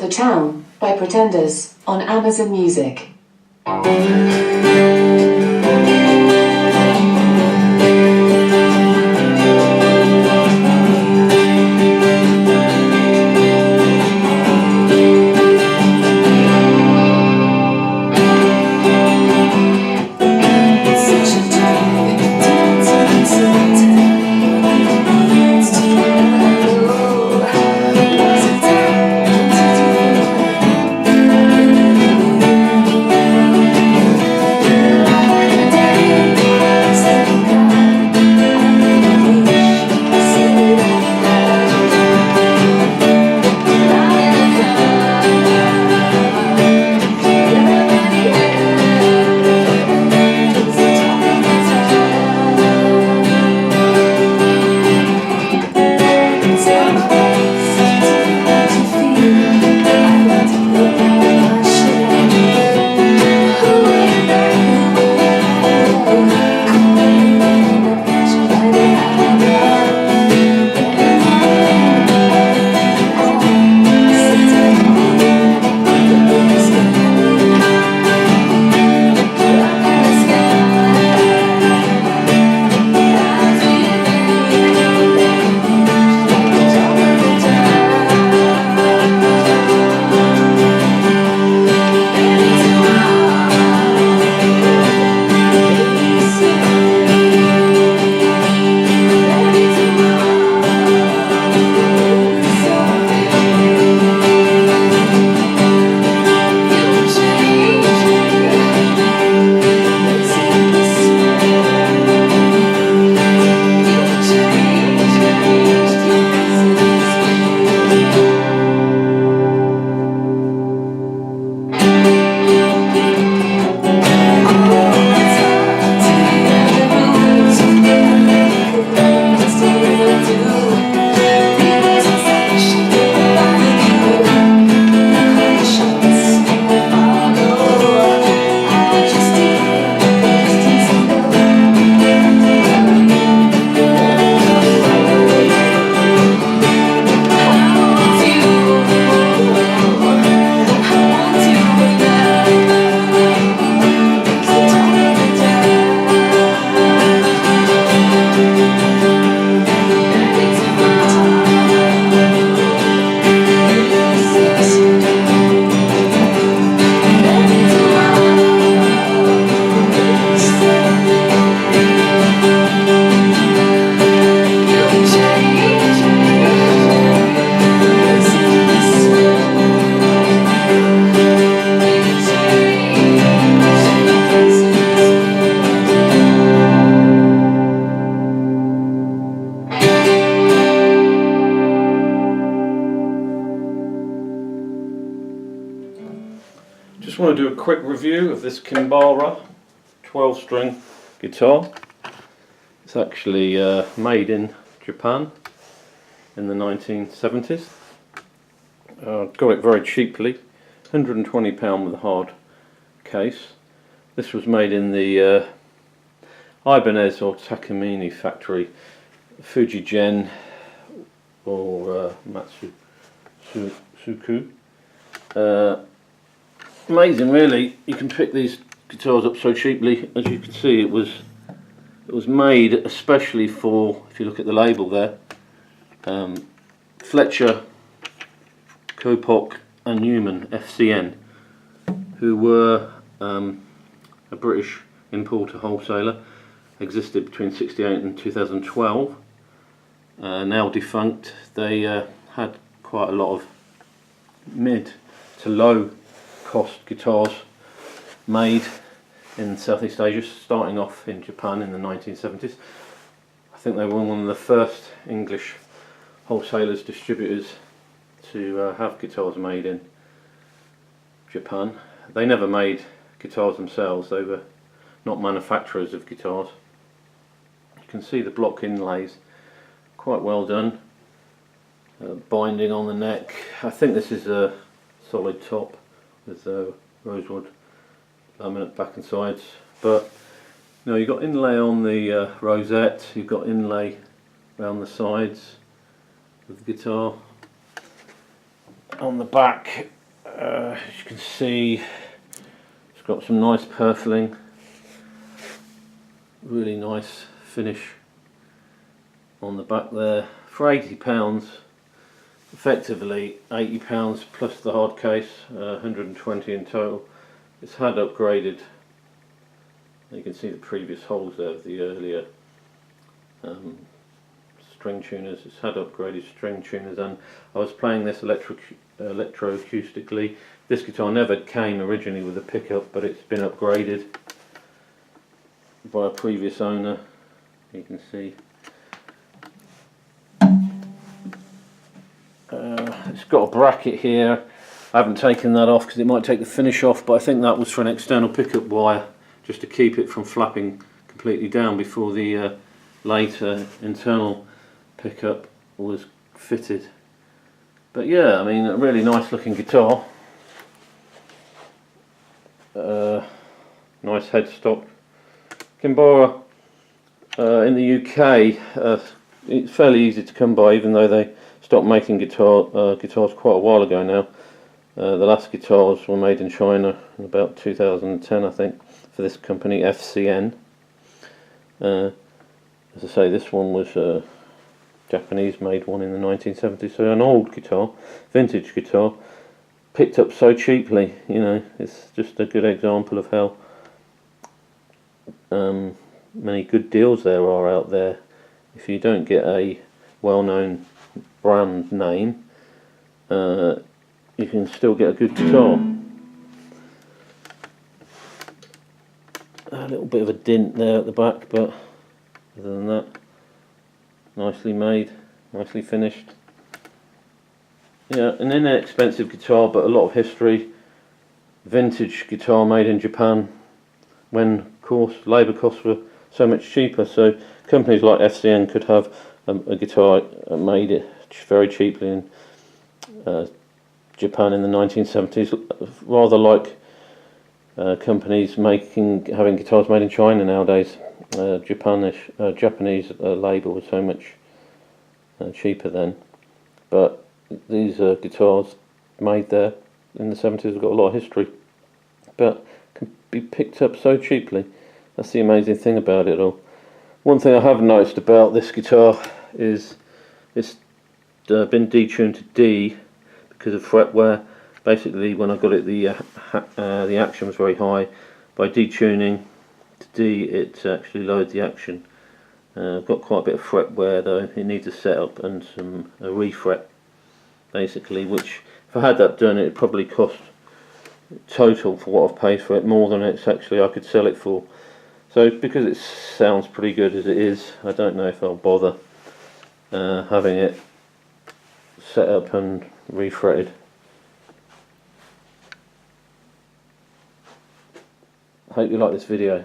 The Town by Pretenders on Amazon Music. Just want to do a quick review of this Kimbara 12-string guitar. It's actually made in Japan in the 1970s. Got it very cheaply, £120 with a hard case. This was made in the Ibanez or Takamine factory, Fujigen or Matsusuku. Amazing, really. You can pick these guitars up so cheaply. As you can see, it was made especially for, if you look at the label there, Fletcher, Copock and Newman, FCN, who were a British importer wholesaler, existed between 1968 and 2012, now defunct. They had quite a lot of mid to low cost guitars made in Southeast Asia, starting off in Japan in the 1970s. I think they were one of the first English wholesalers, distributors to have guitars made in Japan. They never made guitars themselves, they were not manufacturers of guitars. You can see the block inlays, quite well done. Binding on the neck. I think this is a solid top with rosewood laminate back and sides, but you know, you've got inlay on the rosette, you've got inlay around the sides of the guitar. on the back, as you can see, it's got some nice purfling, really nice finish on the back there. For £80, effectively £80 plus the hard case, 120 in total. It's had upgraded. You can see the previous holes there of the earlier string tuners. It's had upgraded string tuners, and I was playing this electroacoustically. This guitar never came originally with a pickup, but it's been upgraded by a previous owner. You can see it's got a bracket here. I haven't taken that off because it might take the finish off, but I think that was for an external pickup wire, just to keep it from flapping completely down before the later internal pickup was fitted. But yeah, I mean, a really nice looking guitar. Nice headstock. Kimbara in the UK, it's fairly easy to come by, even though they stopped making guitars quite a while ago now. The last guitars were made in China in about 2010, I think, for this company FCN. As I say, this one was a Japanese made one in the 1970s, so an old guitar, vintage guitar, picked up so cheaply. You know, it's just a good example of how many good deals there are out there. If you don't get a well-known brand name, you can still get a good guitar. A little bit of a dint there at the back, but other than that, nicely made, nicely finished. Yeah, an inexpensive guitar, but a lot of history. Vintage guitar made in Japan, when of course labour costs were so much cheaper, so companies like FCN could have a guitar made very cheaply in Japan in the 1970s, rather like companies having guitars made in China nowadays. Japanese labour was so much cheaper then, but these guitars made there in the 70s have got a lot of history, but can be picked up so cheaply. That's the amazing thing about it all. One thing I have noticed about this guitar is it's been detuned to D because of fret wear. Basically, when I got it, the action was very high. By detuning to D, it actually lowered the action. I've got quite a bit of fret wear though. It needs a setup and a refret, basically. Which, if I had that done, it'd probably cost total for what I've paid for it more than it's actually I could sell it for. So because it sounds pretty good as it is, I don't know if I'll bother having it set up and refretted. Hope you like this video.